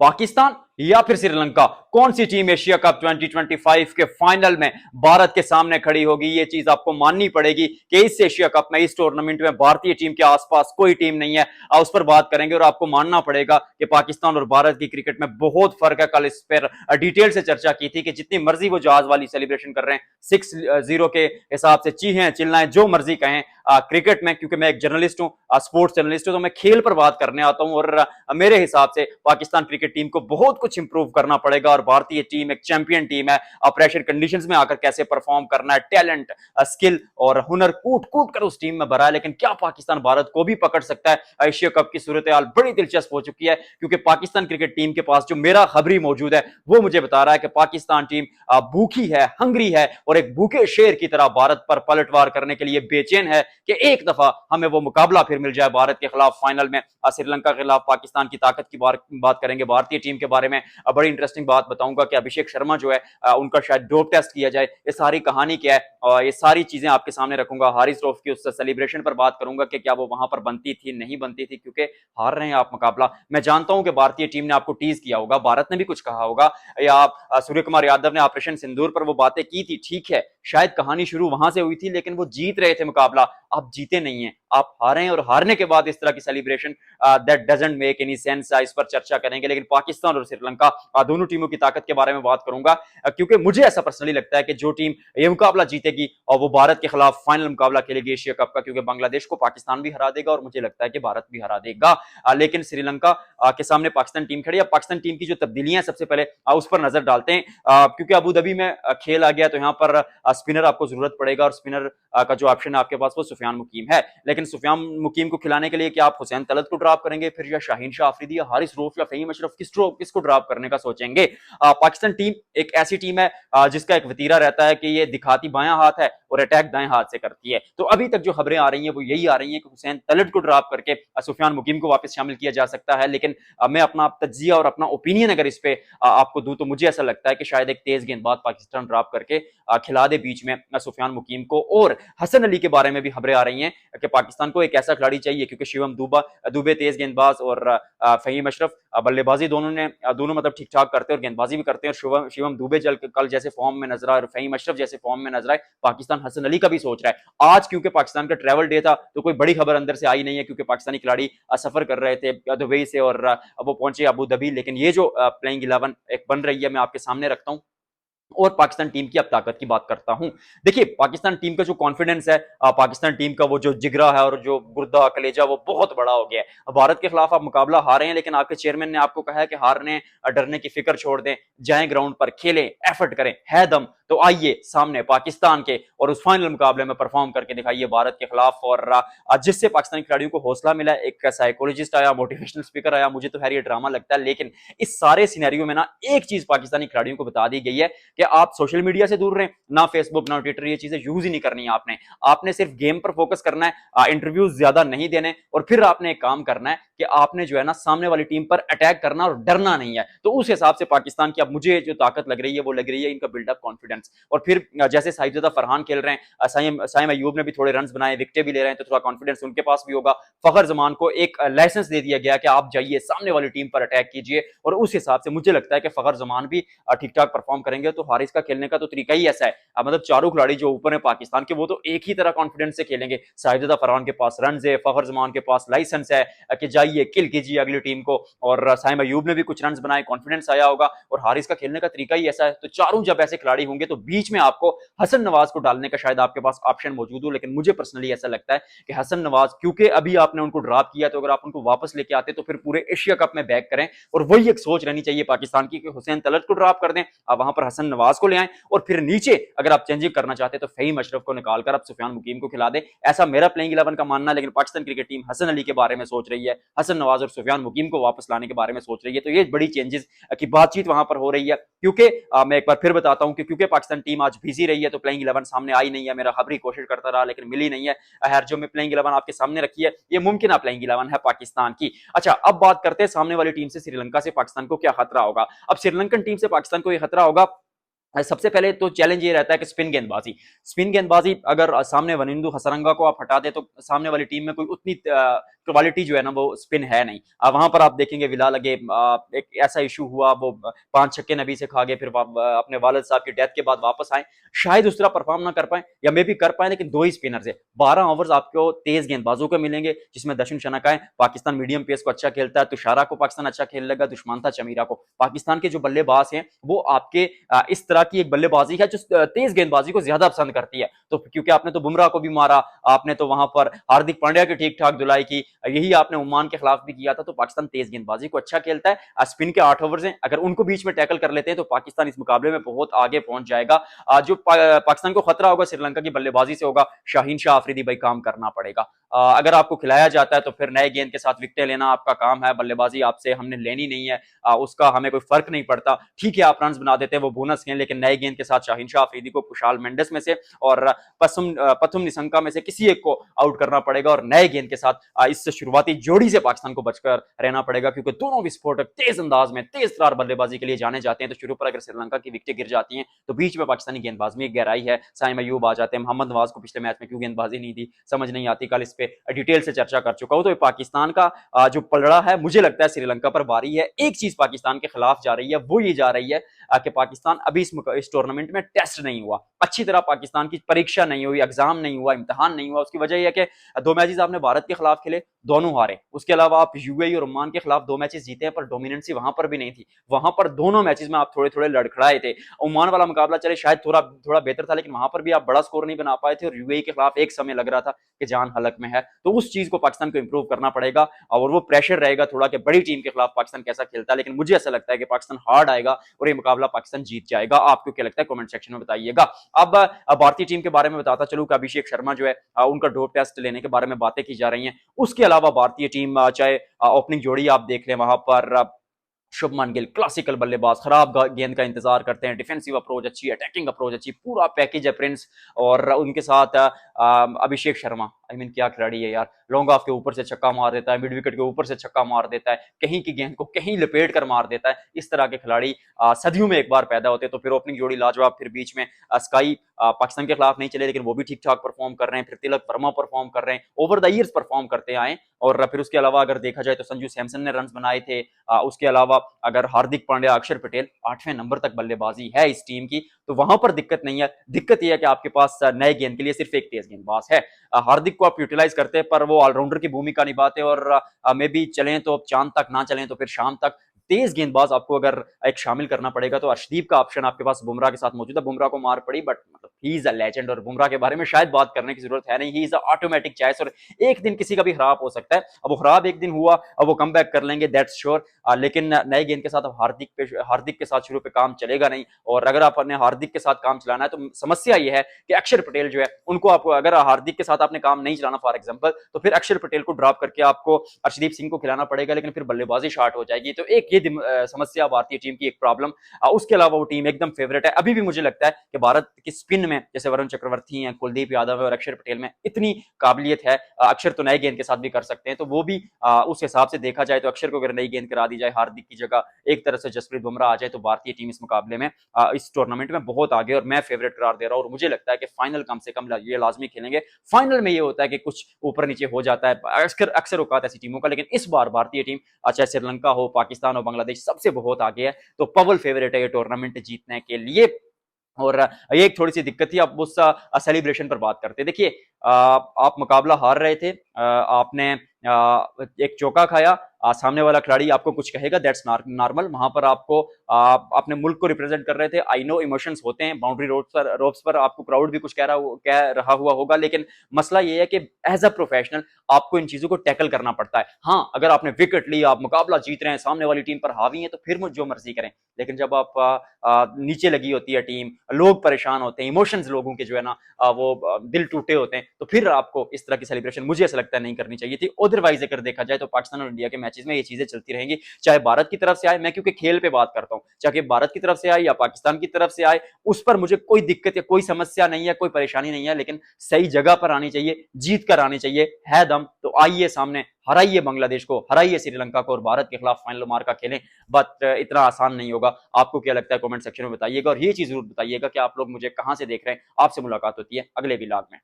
पाकिस्तान या फिर श्रीलंका, कौन सी टीम एशिया कप 2025 के फाइनल में भारत के सामने खड़ी होगी? ये चीज आपको माननी पड़ेगी कि इस एशिया कप में, इस टूर्नामेंट में भारतीय टीम के आसपास कोई टीम नहीं है। उस पर बात करेंगे और आपको मानना पड़ेगा कि पाकिस्तान और भारत की क्रिकेट में बहुत फर्क है। कल इस पर डिटेल से चर्चा की थी कि जितनी मर्जी वो जहाज वाली सेलिब्रेशन कर रहे हैं 6-0 के हिसाब से, चीहें चिल्लाएं जो मर्जी कहें क्रिकेट में, क्योंकि मैं एक जर्नलिस्ट हूं, स्पोर्ट्स जर्नलिस्ट हूं, तो मैं खेल पर बात करने आता हूं। और मेरे हिसाब से पाकिस्तान क्रिकेट टीम को बहुत कुछ इंप्रूव करना पड़ेगा और भारतीय टीम एक चैंपियन टीम है। प्रेशर कंडीशंस में आकर कैसे परफॉर्म करना है, टैलेंट, स्किल और हुनर कूट कूट कर उस टीम में भरा है। लेकिन क्या पाकिस्तान भारत को भी पकड़ सकता है? एशिया कप की सूरत हाल बड़ी दिलचस्प हो चुकी है, क्योंकि पाकिस्तान क्रिकेट टीम के पास जो मेरा खबरी मौजूद है वो मुझे बता रहा है कि पाकिस्तान टीम भूखी है, हंग्री है और एक भूखे शेर की तरह भारत पर पलटवार करने के लिए बेचैन है कि एक दफा हमें वो मुकाबला फिर मिल जाए भारत के खिलाफ फाइनल में। श्रीलंका के खिलाफ पाकिस्तान की ताकत की बात करेंगे। भारतीय टीम के बारे में बड़ी इंटरेस्टिंग बात बताऊंगा कि अभिषेक शर्मा जो है उनका शायद डोप टेस्ट किया जाए। ये सारी कहानी क्या है और ये सारी चीजें आपके सामने रखूंगा। हारिस रऊफ की उस सेलिब्रेशन पर बात करूंगा कि क्या वो वहां पर बनती थी, नहीं बनती थी, क्योंकि हार रहे हैं आप मुकाबला। मैं जानता हूं कि भारतीय टीम ने आपको टीज किया होगा, भारत ने भी कुछ कहा होगा, या सूर्य कुमार यादव ने ऑपरेशन सिंदूर पर वो बातें की थी, ठीक है, शायद कहानी शुरू वहां से हुई थी, लेकिन वो जीत रहे थे मुकाबला, आप जीते नहीं है, आप हारे हैं। और हारने के बाद इस तरह की celebration, that doesn't make any sense. इस पर चर्चा करेंगे। लेकिन पाकिस्तान और श्रीलंका दोनों टीमों की ताकत के बारे में बात करूंगा, क्योंकि मुझे ऐसा पर्सनली लगता है कि जो टीम ये मुकाबला जीतेगी और वो भारत के खिलाफ फाइनल मुकाबला खेलेगी एशिया कप का, क्योंकि बांग्लादेश को पाकिस्तान भी हरा देगा और मुझे लगता है कि भारत भी हरा देगा। लेकिन श्रीलंका के सामने पाकिस्तान टीम खड़ी है। पाकिस्तान टीम की जो तब्दीलियां सबसे पहले उस पर नजर डालते हैं, क्योंकि अबू धाबी में खेल आ गया तो यहाँ पर स्पिनर आपको जरूरत पड़ेगा और स्पिनर का जो ऑप्शन है आपके पास वो सुफियान मुकीम है। लेकिन सुफियान मुकीम को खिलाने के लिए क्या आप हुसैन तलत को ड्रॉप करेंगे, फिर या शाहीन शाह अफरीदी या हारिस रऊफ या फहीम अशरफ, किसको ड्रॉप करने का सोचेंगे? पाकिस्तान टीम एक ऐसी टीम है जिसका एक वतीरा रहता है कि ये दिखाती बायां हाथ है और अटैक दाएं हाथ से करती है। तो अभी तक जो खबरें आ रही हैं वो यही आ रही हैं कि हुसैन तलत को ड्रॉप करके सुफियान मुकीम को वापस शामिल किया जा सकता है। लेकिन मैं अपना तज्जिया और अपना ओपिनियन अगर इस पे आपको दूं तो मुझे ऐसा लगता है कि शायद एक तेज गेंदबाज पाकिस्तान ड्रॉप करके खिला दे बीच में सुफियान मुकीम को। और हसन अली के बारे में भी खबरें आ रही हैं कि पाकिस्तान को एक ऐसा खिलाड़ी चाहिए, क्योंकि शिवम दुबे तेज गेंदबाज और फहीम अशरफ बल्लेबाजी दोनों मतलब ठीक ठाक करते हैं और गेंदबाजी भी करते हैं। और शिवम दुबे कल जैसे फॉर्म में नजर आए और फहीम अशरफ जैसे फॉर्म में नजर आए, पाकिस्तान हसन अली का भी सोच रहा है। आज क्योंकि पाकिस्तान का ट्रैवल डे था तो कोई बड़ी खबर अंदर से आई नहीं है, क्योंकि पाकिस्तानी खिलाड़ी सफर कर रहे थे दुबई से और वो पहुंचे अबू धाबी। लेकिन ये जो प्लेइंग 11 एक बन रही है मैं आपके सामने रखता हूं और पाकिस्तान टीम की अब ताकत की बात करता हूं। देखिए, पाकिस्तान टीम का जो कॉन्फिडेंस है, पाकिस्तान टीम का वो जो जिगरा है और जो गुर्दा कलेजा, वो बहुत बड़ा हो गया है। भारत के खिलाफ आप मुकाबला हारे हैं, लेकिन आपके चेयरमैन ने आपको कहा है कि हारने डरने की फिक्र छोड़ दें, जाएं ग्राउंड पर, खेलें, एफर्ट करें, है दम तो आइए सामने पाकिस्तान के और उस फाइनल मुकाबले में परफॉर्म करके दिखाइए भारत के खिलाफ। और जिससे पाकिस्तानी खिलाड़ियों को हौसला मिला, एक साइकोलॉजिस्ट आया, मोटिवेशनल स्पीकर आया, मुझे तो खैर ये ड्रामा लगता है। लेकिन इस सारे सिनेरियो में ना एक चीज पाकिस्तानी खिलाड़ियों को बता दी गई है कि आप सोशल मीडिया से दूर रहें, ना फेसबुक ना ट्विटर, ये चीजें यूज ही नहीं करनी है आपने सिर्फ गेम पर फोकस करना है, इंटरव्यूज ज्यादा नहीं देने, और फिर आपने एक काम करना है कि आपने जो है ना सामने वाली टीम पर अटैक करना और डरना नहीं है। तो उस हिसाब से पाकिस्तान की अब मुझे जो ताकत लग रही है वो लग रही है इनका बिल्डअप कॉन्फिडेंस। और फिर जैसे साहिबजादा फरहान खेल रहे हैं, साइम अयूब ने भी थोड़े रन बनाए, विकेटें भी ले रहे हैं, तो थोड़ा कॉन्फिडेंस उनके पास भी होगा। फखर जमान को एक लाइसेंस दे दिया गया कि आप जाइए सामने वाली टीम पर अटैक कीजिए, और उस हिसाब से मुझे लगता है कि फखर जमान भी ठीक ठाक परफॉर्म करेंगे। तो हारिस का खेलने का तो तरीका ही ऐसा है, मतलब चारों खिलाड़ी जो ऊपर है पाकिस्तान के वो तो एक ही तरह कॉन्फिडेंस से खेलेंगे। साहिबजादा फरहान के पास रन है, फखर जमान के पास लाइसेंस है कि जाइए किल कीजिए अगली टीम को, और साइम अयूब ने भी कुछ रन बनाए, कॉन्फिडेंस आया होगा, और हारिस का खेलने का तरीका ही ऐसा है। तो चारों जब ऐसे खिलाड़ी होंगे तो बीच में आपको हसन नवाज को डालने का शायद आपके पास ऑप्शन मौजूद हो। लेकिन मुझे पर्सनली ऐसा लगता है कि हसन नवाज, क्योंकि अभी आपने उनको ड्रॉप किया, तो अगर आप उनको वापस लेके आते तो फिर पूरे एशिया कप में बैक करें। और वही एक सोच रहनी चाहिए पाकिस्तान की कि हुसैन तलत को ड्रॉप कर दें, आप वहां पर हसन नवाज को ले आए, और फिर नीचे अगर आप चेंजिंग करना चाहते तो फहीम अशरफ को निकालकर आप सुफियान मुकीम को खिला दें। ऐसा मेरा प्लेइंग 11 का मानना है। लेकिन पाकिस्तान क्रिकेट टीम हसन अली के बारे में सोच रही है, हसन नवाज और सुफियान मुकीम को वापस लाने के बारे में सोच रही है। तो ये बड़ी चेंजेस की बातचीत वहां पर हो रही है, क्योंकि मैं एक बार फिर बताता हूं कि क्योंकि पाकिस्तान टीम आज बिजी रही है तो प्लेइंग 11 सामने आई नहीं है। मेरा खबरी कोशिश करता रहा लेकिन मिली नहीं है। खैर, जो मैं प्लेइंग 11 आपके सामने रखी है ये मुमकिन प्लेइंग 11 है पाकिस्तान की। अच्छा, अब बात करते हैं सामने वाली टीम से, श्रीलंका से पाकिस्तान को क्या खतरा होगा। अब श्रीलंकन टीम से पाकिस्तान को यह खतरा होगा सबसे पहले तो चैलेंज ये रहता है कि स्पिन गेंदबाजी अगर सामने वनिंदु हसरंगा को आप हटा दे तो सामने वाली टीम में कोई उतनी क्वालिटी जो है ना वो स्पिन है नहीं। वहां पर आप देखेंगे विला लगे एक ऐसा इशू हुआ, वो 5 छक्के नबी से खा गए, फिर अपने वालिद साहब की डेथ के बाद वापस आए, शायद उस तरह परफॉर्म ना कर पाए या मे भी कर पाए, लेकिन 2 ही स्पिनर से 12 ओवर्स आपको तेज गेंदबाजों को मिलेंगे, जिसमें दशुन शनका है, पाकिस्तान मीडियम पेस को अच्छा खेलता है, तुषारा को पाकिस्तान अच्छा खेलने लगा, दुष्मानता चमीरा को। पाकिस्तान के जो बल्लेबाज हैं वो आपके इस तरह की एक बल्लेबाजी है जो तेज गेंदबाजी को ज्यादा पसंद करती है। तो क्योंकि आपने तो बुमराह को भी मारा, आपने तो वहां पर हार्दिक पांड्या की ठीक ठाक धुलाई की, यही आपने ओमान के खिलाफ भी किया था। तो पाकिस्तान तेज गेंदबाजी को अच्छा खेलता है। स्पिन के 8 ओवर्स हैं, अगर उनको बीच में टैकल कर लेते हैं तो पाकिस्तान इस मुकाबले में बहुत आगे पहुंच जाएगा। जो पाकिस्तान को खतरा होगा श्रीलंका की बल्लेबाजी से होगा। शाहीन शाह अफरीदी भाई काम करना पड़ेगा। अगर आपको खिलाया जाता है तो फिर नए गेंद के साथ विकेटें लेना आपका काम है, बल्लेबाजी आपसे हमने लेनी नहीं है, उसका हमें कोई फर्क नहीं पड़ता। ठीक है आप रन बना देते हैं वो बोनस है, लेकिन नए गेंद के साथ शाहीन शाह अफरीदी को, कुशाल मेंडिस में से और पथुम निशंका में से किसी एक को आउट करना पड़ेगा और नए गेंद के साथ इस शुरुआती जोड़ी से पाकिस्तान को बचकर रहना पड़ेगा, क्योंकि दोनों विस्फोटक तेज अंदाज में तेज तरार बल्लेबाजी के लिए जाने जाते हैं। तो शुरू पर अगर श्रीलंका की विकेटें गिर जाती हैं तो बीच में पाकिस्तानी गेंदबाज में एक गहराई है। साइम अयूब आ जाते हैं, मोहम्मद नवाज को पिछले मैच में क्यों गेंदबाजी नहीं दी समझ नहीं आती, कल इस पे डिटेल से चर्चा कर चुका हूं। तो पाकिस्तान का जो पलड़ा है मुझे लगता है श्रीलंका पर भारी है। एक चीज पाकिस्तान के खिलाफ जा रही है, वो ये जा रही है कि पाकिस्तान अभी इस टूर्नामेंट में टेस्ट नहीं हुआ, अच्छी तरह पाकिस्तान की परीक्षा नहीं हुई, एग्जाम नहीं हुआ, इम्तिहान नहीं हुआ। उसकी वजह यह है कि 2 मैचेस आपने भारत के खिलाफ खेले, दोनों हारे। उसके अलावा आप यूएई और ओमान के खिलाफ 2 मैचेस जीते हैं, पर डोमिनेंसी वहां पर भी नहीं थी। वहां पर दोनों मैचेस में आप थोड़े थोड़े लड़खड़ाए थे। ओमान वाला मुकाबला चले शायद थोड़ा थोड़ा बेहतर था, लेकिन वहां पर भी आप बड़ा स्कोर नहीं बना पाए थे और यूएई के खिलाफ एक समय लग रहा था कि जान हलक में है। तो उस चीज को पाकिस्तान को इंप्रूव करना पड़ेगा और वो प्रेशर रहेगा थोड़ा कि बड़ी टीम के खिलाफ पाकिस्तान कैसा खेलता है। लेकिन मुझे ऐसा लगता है कि पाकिस्तान हार्ड आएगा और ये मुकाबला पाकिस्तान जीत जाएगा। आपको क्या लगता है कमेंट सेक्शन में बताइएगा। अब भारतीय टीम के बारे में बताता चलूं कि अभिषेक शर्मा जो है उनका डोप टेस्ट लेने के बारे में बातें की जा रही हैं। उसके अलावा भारतीय टीम चाहे ओपनिंग जोड़ी आप देख लें, वहां पर शुभमन गिल क्लासिकल बल्लेबाज, खराब गेंद का इंतजार करते हैं, डिफेंसिव अप्रोच अच्छी, अटैकिंग अप्रोच अच्छी, पूरा पैकेज है प्रिंस। और उनके साथ अभिषेक शर्मा, क्या खिलाड़ी है यार, लॉन्ग ऑफ के ऊपर से छक्का मार देता है, मिड विकेट के ऊपर से छक्का मार देता है, कहीं की गेंद को कहीं लपेट कर मार देता है। इस तरह के खिलाड़ी सदियों में एक बार पैदा होते हैं। तो फिर ओपनिंग जोड़ी लाजवाब। फिर बीच में स्काई पाकिस्तान के खिलाफ नहीं चले, लेकिन वो भी ठीक ठाक परफॉर्म कर रहे हैं। फिर तिलक वर्मा परफॉर्म कर रहे हैं, ओवर द ईयर्स परफॉर्म करते आए। और फिर उसके अलावा अगर देखा जाए तो संजू सैमसन ने रन बनाए थे। उसके अलावा अगर हार्दिक पांड्या, अक्षर पटेल, 8वें नंबर तक बल्लेबाजी है इस टीम की, तो वहां पर दिक्कत नहीं है। दिक्कत यह है कि आपके पास नए गेंद के लिए सिर्फ एक तेज गेंदबाज है। हार्दिक को आप यूटिलाइज करते हैं, पर वो ऑलराउंडर की भूमिका निभाते हैं और मे बी चलें तो चांद तक, ना चलें तो फिर शाम तक। तेज गेंदबाज आपको अगर एक शामिल करना पड़ेगा तो अर्शदीप का ऑप्शन आपके पास बुमराह के साथ मौजूद है। बुमराह को मार पड़ी, बट मतलब ही इज अ लेजेंड और बुमराह के बारे में शायद बात करने की जरूरत है नहीं। He is a automatic choice और एक दिन किसी का भी खराब हो सकता है। अब वो खराब एक दिन हुआ, अब वो कम बैक कर लेंगे, दैट्स श्योर। लेकिन नए गेंद के साथ अब हार्दिक के साथ शुरू पे काम चलेगा नहीं। और अगर आपने हार्दिक के साथ काम चलाना है तो समस्या ये है कि अक्षर पटेल जो है उनको आपको, अगर हार्दिक के साथ आपने काम नहीं चलाना फॉर एग्जाम्पल, तो फिर अक्षर पटेल को ड्रॉप करके आपको अर्शदीप सिंह को खिलाना पड़ेगा, लेकिन फिर बल्लेबाजी शॉर्ट हो जाएगी। तो एक ये समस्या भारतीय टीम की, एक प्रॉब्लम। उसके अलावा वो टीम एकदम फेवरेट है। अभी भी मुझे लगता है कि भारत की स्पिन में जैसे वरुण चक्रवर्ती हैं, कुलदीप यादव है और अक्षर पटेल में इतनी काबिलियत है। अक्षर तो नए गेंद के साथ भी कर सकते हैं, तो वो भी उस हिसाब से देखा जाए तो अक्षर को अगर नई गेंद करा दी जाए हार्दिक की जगह, एक तरह से जसप्रीत बुमराह आ जाए, तो भारतीय टीम इस मुकाबले में इस टूर्नामेंट में बहुत आगे और मैं फेवरेट करार दे रहा हूं। और मुझे लगता है कि फाइनल कम से कम ये लाजमी खेलेंगे। फाइनल में ये होता है कि कुछ ऊपर नीचे हो जाता है अक्सर औकात ऐसी टीमों का, लेकिन इस बार भारतीय टीम चाहे श्रीलंका हो, पाकिस्तान हो, बांग्लादेश, सबसे बहुत आगे है। तो पवल फेवरेट है ये टूर्नामेंट जीतने के लिए। और ये एक थोड़ी सी दिक्कत थी। अब उस सेलिब्रेशन पर बात करते हैं। देखिए आप मुकाबला हार रहे थे, आपने एक चौका खाया, सामने वाला खिलाड़ी आपको कुछ कहेगा, दैट्स नॉर्मल। वहां पर आपको अपने मुल्क को रिप्रेजेंट कर रहे थे। आई नो इमोशंस होते हैं, बाउंड्री रोड्स पर आपको क्राउड भी कुछ कह रहा हुआ होगा, लेकिन मसला ये है कि एज अ प्रोफेशनल आपको इन चीजों को टैकल करना पड़ता है। हाँ, अगर आपने विकेट ली, आप मुकाबला जीत रहे हैं, सामने वाली टीम पर हावी है, तो फिर मुझे जो मर्जी करें। लेकिन जब आप नीचे लगी होती है टीम, लोग परेशान होते हैं, इमोशंस लोगों के जो है ना वो दिल टूटे होते हैं, तो फिर आपको इस तरह की सेलिब्रेशन मुझे ऐसा लगता है नहीं करनी चाहिए थी। अदरवाइज अगर देखा जाए तो पाकिस्तान और इंडिया के मैचेस में ये चीजें चलती रहेंगी, चाहे भारत की तरफ से आए, मैं क्योंकि खेल पे बात करता हूं, चाहे भारत की तरफ से आए या पाकिस्तान की तरफ से आए, उस पर मुझे कोई दिक्कत या कोई समस्या नहीं है, कोई परेशानी नहीं है, लेकिन सही जगह पर आनी चाहिए, जीत कर आनी चाहिए। है दम तो आइए सामने, हराइए बांग्लादेश को, हराइए श्रीलंका को और भारत के खिलाफ फाइनल मार का खेलें। बट इतना आसान नहीं होगा। आपको क्या लगता है कमेंट सेक्शन में बताइएगा, और ये चीज जरूर बताइएगा कि आप लोग मुझे कहां से देख रहे हैं। आपसे मुलाकात होती है अगले व्लॉग में।